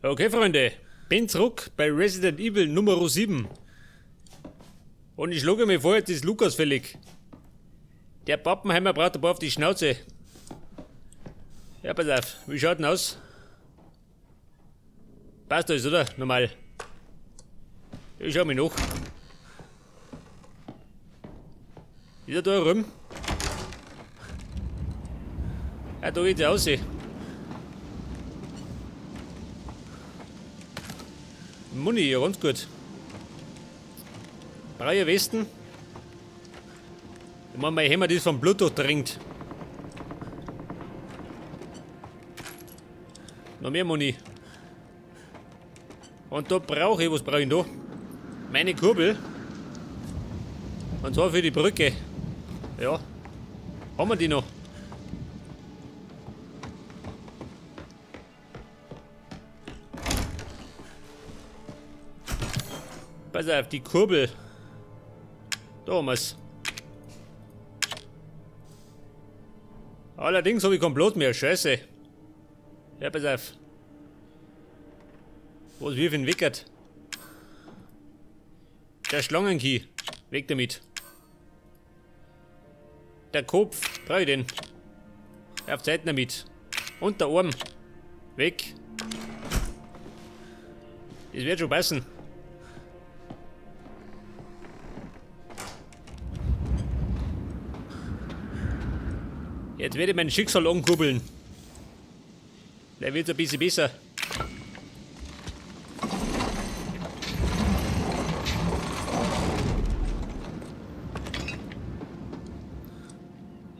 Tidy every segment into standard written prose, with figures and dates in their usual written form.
Okay, Freunde, bin zurück bei Resident Evil Nummer 7. Und ich schlage mir vor, jetzt ist Lukas fällig. Der Pappenheimer braucht ein paar auf die Schnauze. Ja, pass auf, wie schaut denn aus? Passt alles, oder? Normal. Ich schau mich noch. Ist er da rum? Ja, da geht's raus. Muni, ja, ganz gut. Brauche Westen. Ich meine, mein Hämmer ist vom Blut durchdringt. Noch mehr Muni. Und da brauche ich, was brauche ich da? Meine Kurbel. Und zwar für die Brücke. Ja. Haben wir die noch? Pass auf, die Kurbel. Da haben wir's. Allerdings habe ich kein Blut mehr. Scheiße. Ja, pass auf. Was wirf ihn wickert? Der Schlangenkey. Weg damit. Der Kopf. Brauche ich den. Auf Zeit damit. Und der Arm. Weg. Das wird schon passen. Jetzt werde ich mein Schicksal ankurbeln. Der wird ein bisschen besser.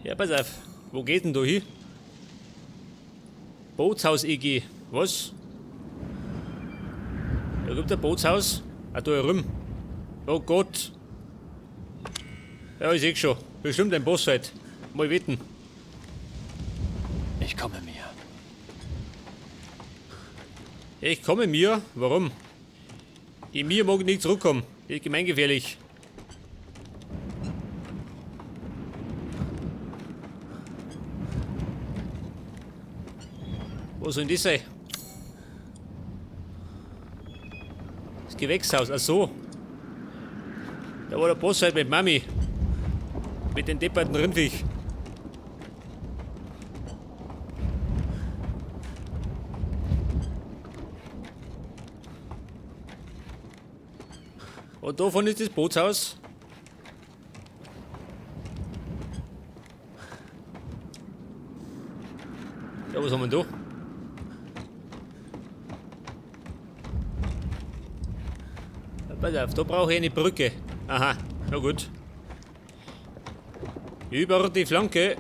Ja, pass auf. Wo geht denn da hin? Bootshaus EG. Was? Da gibt ein Bootshaus. Ah, da herum. Oh Gott. Ja, ich seh schon. Bestimmt ein Boss halt. Mal wetten. Ich komme mir. Ich komme mir? Warum? Die mir mag nicht zurückkommen. Die ist gemeingefährlich. Wo soll denn das sein? Das Gewächshaus, ach so. Da war der Boss halt mit Mami. Mit den depperten Rindviech. Und davon ist das Bootshaus. Ja, was haben wir da? Ja, pass auf, da brauche ich eine Brücke. Aha, na gut. Über die Flanke.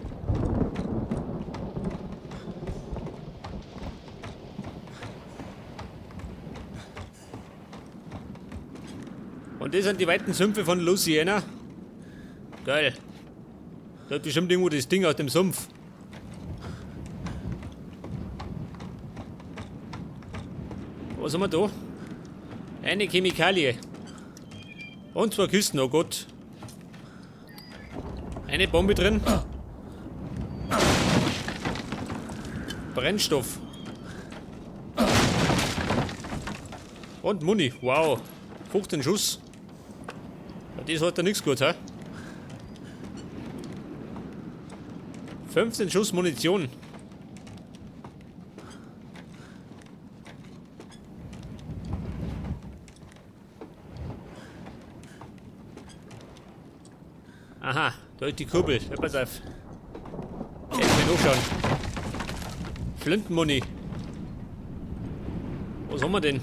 Und das sind die weiten Sümpfe von Louisiana. Geil. Da hat bestimmt irgendwo das Ding aus dem Sumpf. Was haben wir da? Eine Chemikalie. Und 2 Kisten, oh Gott. Eine Bombe drin. Brennstoff. Und Muni, wow. 15 Schuss. Das hat ja nichts gut, hä? 15 Schuss Munition. Aha, da ist die Kurbel. Ja, pass auf. Jetzt mal nachschauen. Flintenmuni. Was haben wir denn?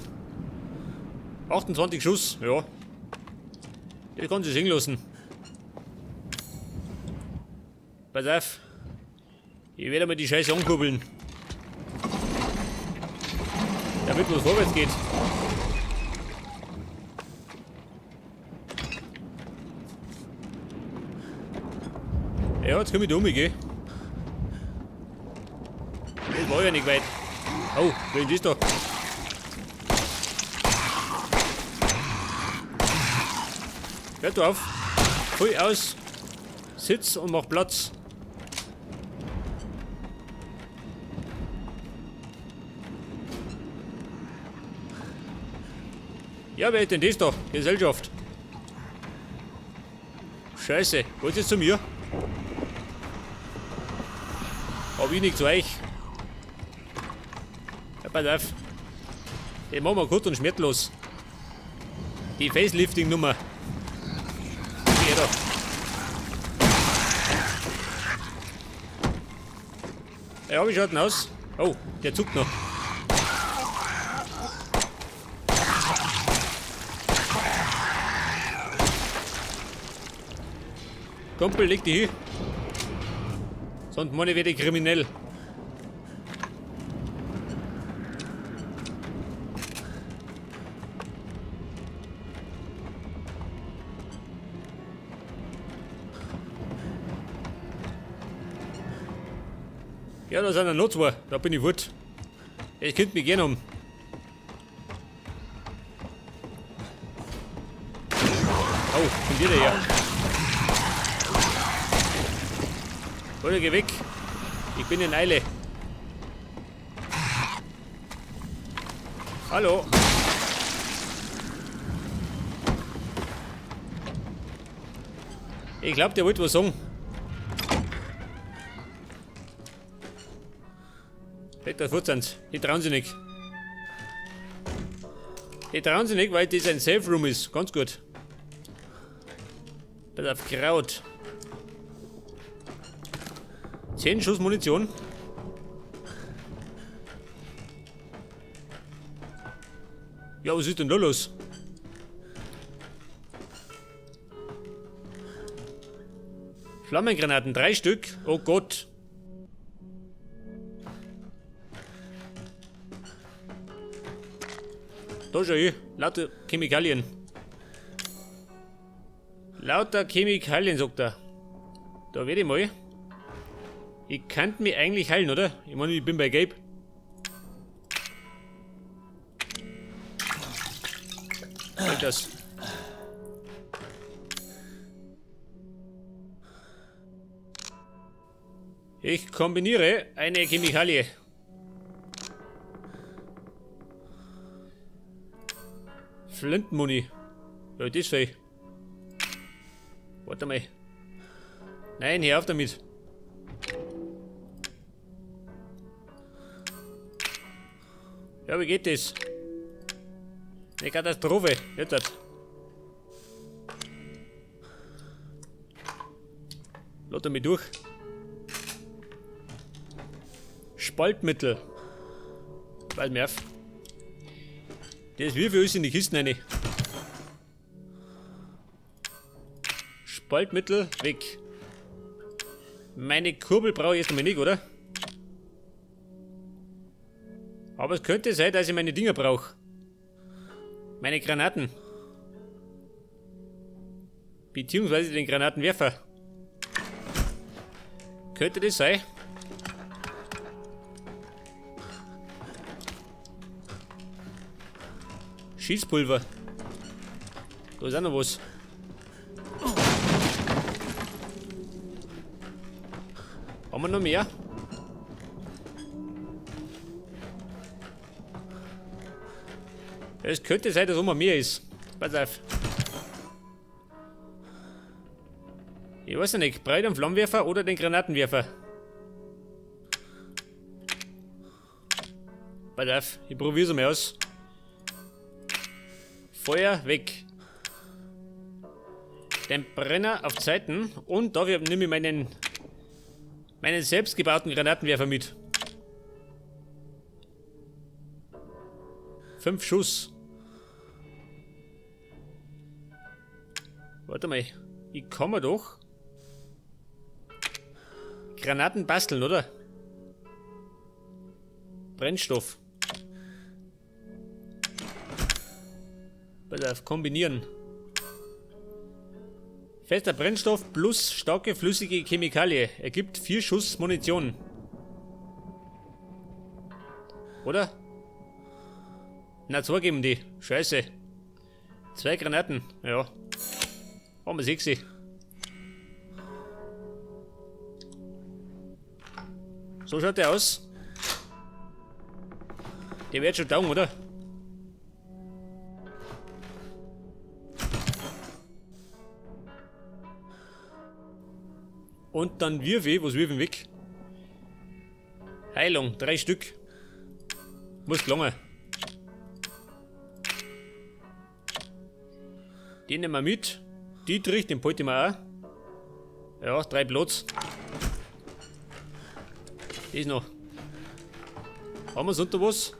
28 Schuss, ja. Das kann sich singen lassen. Pass auf. Ich werde mal die Scheiße ankurbeln. Damit was vorwärts geht. Ja, jetzt komme ich da umgehen. Das war ja nicht weit. Oh, wer ist das da? Hört auf. Voll aus. Sitz und mach Platz. Ja, wer ist denn das da? Gesellschaft. Scheiße, wollt ihr zu mir? Hab ich nicht zu euch. Ja, pass auf. Den machen wir kurz und schmerzlos. Die Facelifting-Nummer. Geh da. Ja, wie schaut denn aus? Oh, der zuckt noch. Kumpel, leg die hin. Sonst meine ich werde kriminell. Ja, da sind ja noch zwei. Da bin ich wut. Ich könnte mich gerne um. Oh, kommt jeder her. Oder geh weg. Ich bin in Eile. Hallo. Ich glaub, der wollte was sagen. Peter Futzans, die trauen sie nicht. Die trauen sie nicht, weil das ein Safe Room ist. Ganz gut. Pass auf, Kraut. 10 Schuss Munition. Ja, was ist denn da los? Flammengranaten, 3 Stück. Oh Gott. Da schau ich. Lauter Chemikalien. Lauter Chemikalien, sagt er. Da werde ich mal. Ich kann mich eigentlich heilen, oder? Ich meine, ich bin bei Gabe. Halt das. Ich kombiniere eine Chemikalie. Flintenmuni. Ja, das fei. Warte mal. Nein, hör auf damit. Ja, wie geht das? Eine Katastrophe. Jetzt hat. Lass mich durch. Spaltmittel. Bald mehr. Das will für uns in die Kisten rein. Spaltmittel weg. Meine Kurbel brauche ich jetzt noch nicht, oder? Aber es könnte sein, dass ich meine Dinger brauche. Meine Granaten. Beziehungsweise den Granatenwerfer. Könnte das sein? Schießpulver. Da ist auch noch was. Haben wir noch mehr? Es könnte sein, dass immer mehr ist. Pass auf. Ich weiß ja nicht. Breit am Flammenwerfer oder den Granatenwerfer? Pass auf. Ich probiere es mal aus. Feuer weg. Den Brenner auf Zeiten. Und dafür nehme ich meinen selbstgebauten Granatenwerfer mit. 5 Schuss. Warte mal. Ich kann mir doch Granaten basteln, oder? Brennstoff. Pass auf, kombinieren. Fester Brennstoff plus starke flüssige Chemikalie ergibt 4 Schuss Munition. Oder? Na, 2 geben die. Scheiße. 2 Granaten. Ja. Haben wir 6. So schaut der aus. Der wird schon down, oder? Und dann Wirfe, was wirfen weg? Heilung, 3 Stück. Muss gelangen. Den nehmen wir mit. Dietrich, den behalten wir auch. Ja, 3 Platz. Das noch. Haben wir sonst noch was?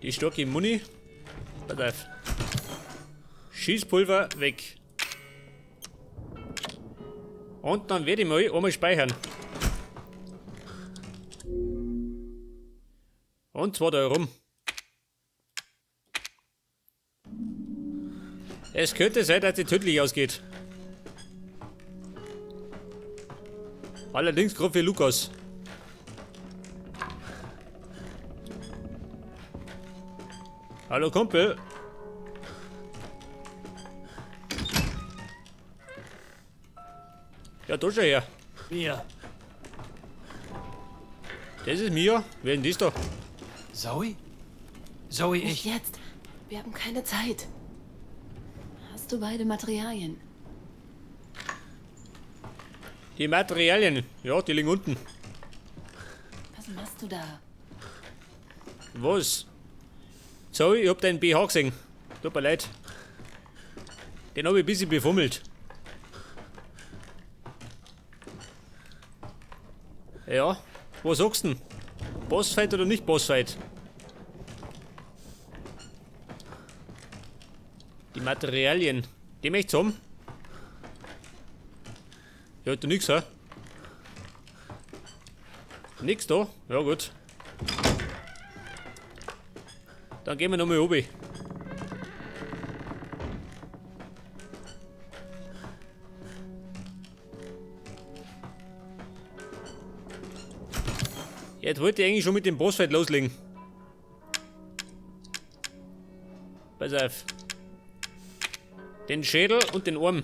Die starke Muni. Pass auf. Schießpulver weg. Und dann werde ich mal einmal speichern. Und zwar da herum. Es könnte sein, dass die tödlich ausgeht. Allerdings gerade für Lukas. Hallo Kumpel. Ja, da schon her. Mia. Das ist Mia. Wer ist das da? Zoe? Zoe, Nicht ich... jetzt. Wir haben keine Zeit. Hast du beide Materialien? Die Materialien. Ja, die liegen unten. Was machst du da? Was? Sorry, ich hab deinen BH gesehen. Tut mir leid. Den hab ich ein bisschen befummelt. Ja, was sagst du denn? Bossfight oder nicht Bossfight? Die Materialien. Die möchtest du haben? Ja, hat da nix, hä? Nix da? Ja, gut. Dann gehen wir nochmal oben. Jetzt wollte ich eigentlich schon mit dem Bossfight loslegen. Pass auf. Den Schädel und den Arm.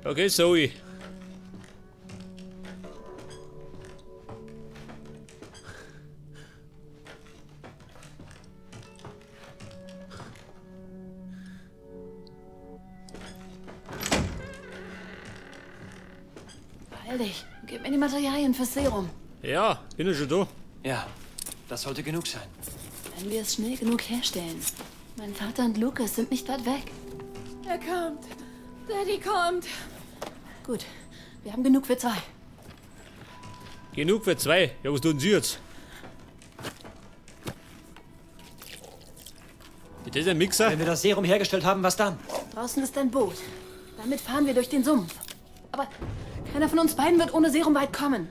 Okay, Zoe. Beeil dich. Gib mir die Materialien fürs Serum. Ja, bin ich schon da. Ja, das sollte genug sein. Wenn wir es schnell genug herstellen. Mein Vater und Lucas sind nicht weit weg. Er kommt. Daddy kommt. Gut. Wir haben genug für 2. Genug für 2. Ja, was tun Sie jetzt? Das ist ein Mixer. Wenn wir das Serum hergestellt haben, was dann? Draußen ist ein Boot. Damit fahren wir durch den Sumpf. Aber keiner von uns beiden wird ohne Serum weit kommen.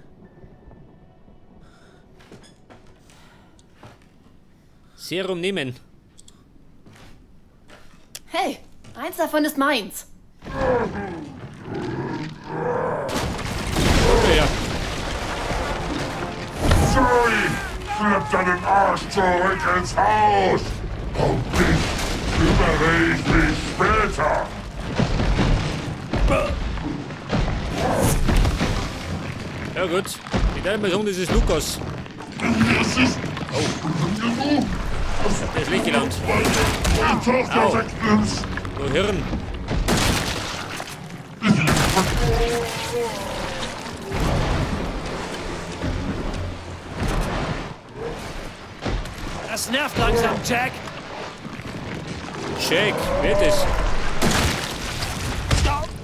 Serum nehmen. Hey, eins davon ist meins. Ja. Zoe, schlepp deinen Arsch zurück ins Haus! Und dich kümmere ich mich später! Ja gut. Ich darf mal sagen, das ist Lukas. Es ist genug, Der ist weggelandet. meine Tochter Au. wegnimmst! Du Hirn. Das nervt langsam, Jack. Shake, wird es.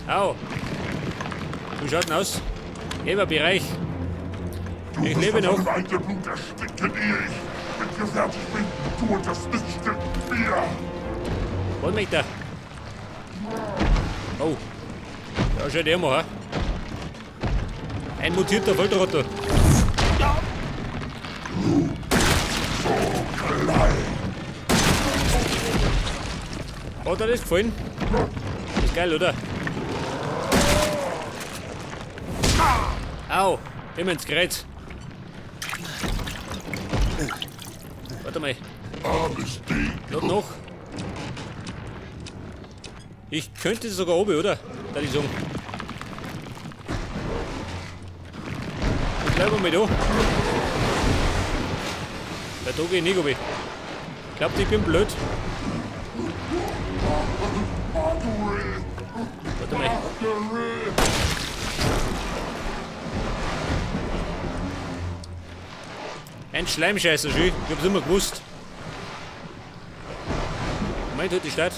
Au. Wie schaut denn aus? Leberbereich. Ich lebe noch. Dein eigenes Blut ersticken, ehe ich mit dir fertig bin. Du und das Miststück mir! Was möchte er? Oh. Ja, schau dir mal, ha? Ein mutierter Volltrottel. Hat dir das gefallen? Ist geil, oder? Au, immer ins Kreuz. Warte mal, Armes Ding! dort noch. Ich könnte sogar oben, oder? Da die sagen. Ich bleib mal da. Ja, da geh ich nicht oben. Glaubt, ich bin blöd. Warte mal. Ein Schleimscheißer, schön. Ich hab's immer gewusst. Moment, halt die Stadt.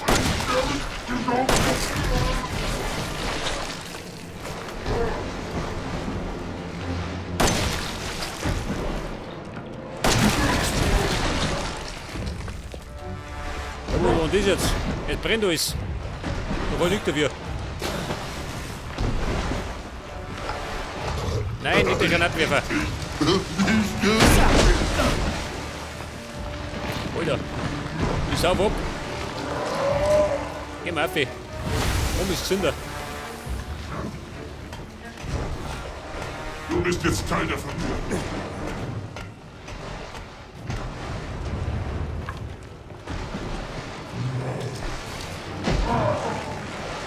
Oh, und das jetzt? Jetzt brennt alles. Wo liegt er wieder? Nein, nicht der Granatwerfer. Alter, ich sauf ab. Geh mal auf. Oben ist Zünder. Du bist jetzt Teil der Familie.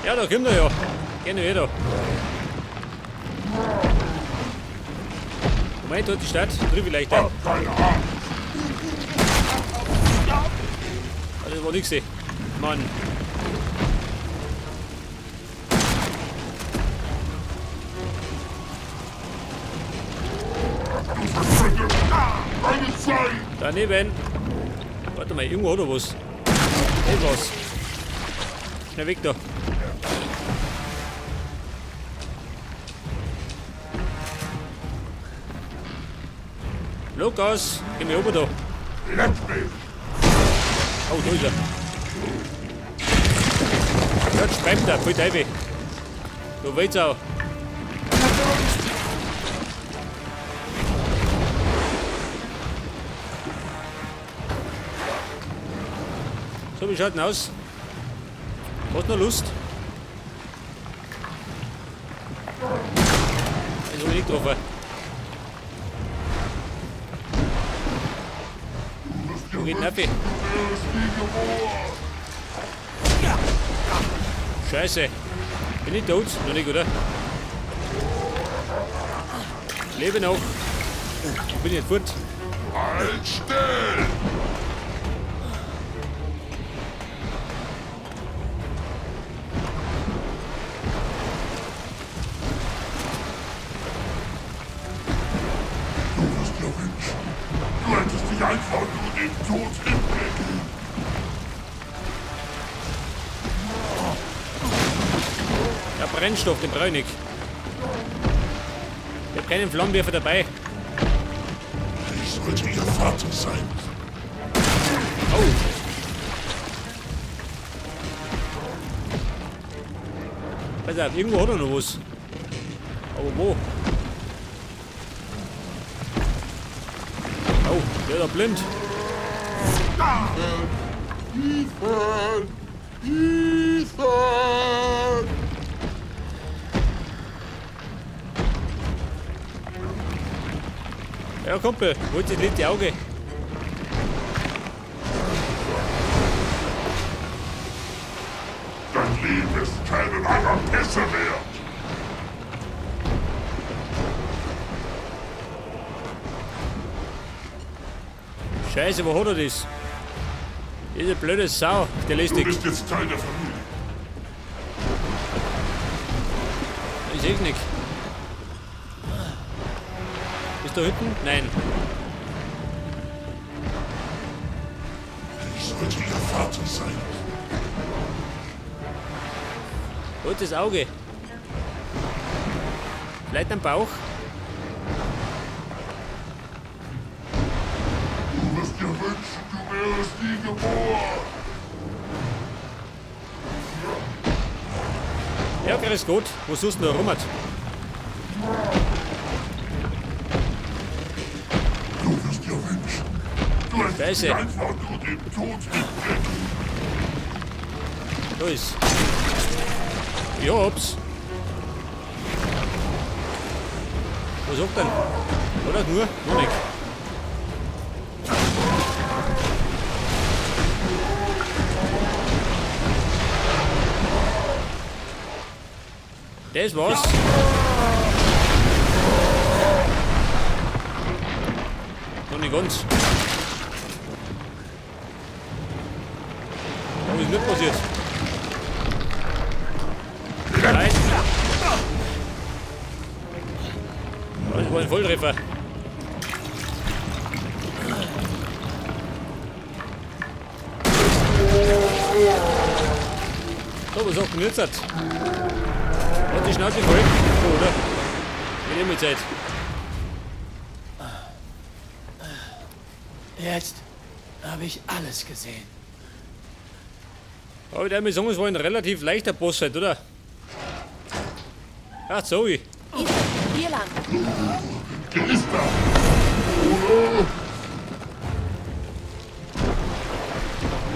Ja, da kommt er ja. Geh nicht wieder. Moment, dort die Stadt. Drüben vielleicht. Hab keine Ahnung. Also, das war nix. Mann. Eine Zeit! Daneben. Warte mal, irgendwo oder was? Etwas. Schnell weg da. Lukas, geh mir oben da. Leck mich! Oh, da ist er. Jetzt sprengt er, voll Teufel. Du weißt auch. So, wie schaut denn aus? Hast du noch Lust? Das habe ich nicht getroffen. Wo geht denn ab? Scheiße. Bin ich tot? Noch nicht, oder? Ich lebe noch. Ich bin nicht fort. Halt still! Du wirst ja wünschen. Du hättest dich einfach nur den Tod hinlegen. Ja, Brennstoff, den brauche ich nicht. Ich habe keinen Flammenwerfer dabei. Ich sollte ihr Vater sein. Oh! Pass auf, irgendwo hat er noch was. Aber wo? Oh, der ist da blind. Ethan! Ethan! Ja, Kumpel, holt das linke Auge. Dein Leben ist keinen einer Pisse wert. Scheiße, wo hat er das? Diese blöde Sau, der lässt Du dich. bist jetzt Teil der Familie. Ich seh's nicht. Ist da hinten? Nein. Ich sollte ihr Vater sein. Holt das Auge. Vielleicht am Bauch. Du wirst dir wünschen, du wärst nie geboren. Ja, grüß Gott. Wo suchst du da rum? Du wirst dir wünschen. Du hättest Scheiße. dich einfach nur den Tod hinlegen. Da ist. Ja, hab's. Was sagt denn? Oder nur? Noch nicht. Das war's. Noch nicht ganz. ist nicht passiert. Nein. Das war ein Volltreffer. So, was sagt denn jetzt? Hat die Schnauze voll? So, oder? Wir nehmen Zeit. Jetzt habe ich alles gesehen. Aber ich würde sagen, es war ein relativ leichter Boss halt, oder? Ach, Zoe. Hier lang.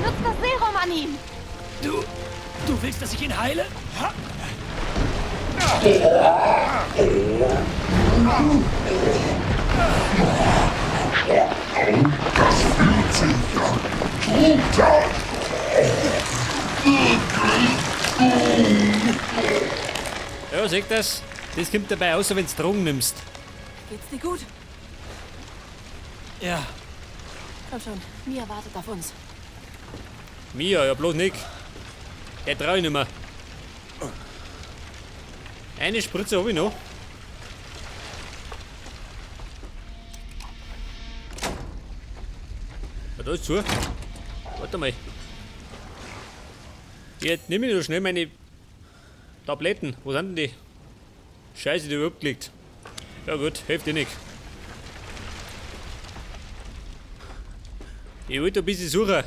Nutz das Serum an ihm. Du willst, dass ich ihn heile? Das fühlt sich ja gut an. Ja, seht das? Das kommt dabei außer wenn du Drogen nimmst. Geht's dir gut? Ja. Komm schon, Mia wartet auf uns. Mia, ja bloß nicht. Der trau ich nicht mehr. Eine Spritze hab ich noch. Ja, da ist zu. Warte mal. Jetzt nehme ich noch schnell meine Tabletten. Wo sind denn die? Scheiße, die überhaupt liegt. Ja gut, hilft dir nicht. Ich wollte ein bisschen suchen.